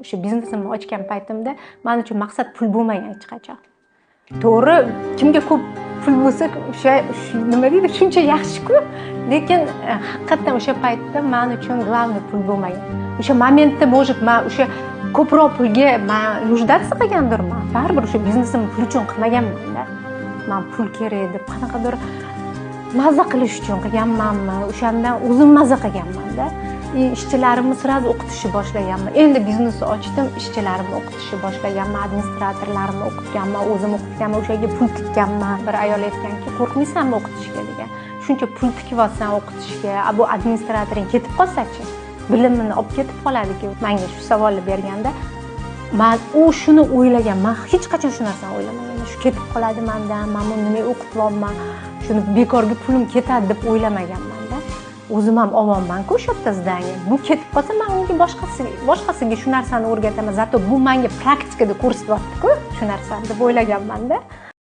O'sha biznesimni ochgan paytimda men uchun maqsad pul bo'lmagan hech qachon. To'g'ri, kimga ko'p pul bo'lsa, o'sha nima deydi, shuncha yaxshi-ku, lekin haqiqatan o'sha paytda men uchun главный pul bo'lmagan. O'sha momentda может men o'sha ko'proq pulga men нуждаться qilgandirman. Baribir o'sha biznesimni pul uchun qilmaganman-da. Men pul kerak deb qanaqadir mazza qilish uchun qilganmanmi? O'shandan o'zim mazza qilganman-da. Ishchilarimni sразу o'qitishni boshlaganman. Endi biznesni ochdim, ishchilarimni o'qitishni boshlaganman, administratorlarimni o'qitganman, o'zim o'qitganman, o'shaga pul tikkanman. Bir ayol aytganki, qo'rqmaysanmi o'qitishga degan. Shuncha pul tikyapsan o'qitishga, bu administratoring ketib qolsa-chi? Bilimini olib ketib qoladi-ku. Menga shu savolni berganda, men shuni o'ylagan. Men hech qachon shu narsani o'ylamagan. Shu ketib qoladi mendan, men buni nima o'qityapman, shuni bekorga pulim ketadi deb o'ylamaganman-da. O'zim ham olmayman-ku o'sha yerda zdaniya. Bu ketib qolsa, men unga boshqasiga shu narsani o'rgataman. Zato bu menga praktikada ko'rsatyapti-ku shu narsani deb o'ylaganman-da.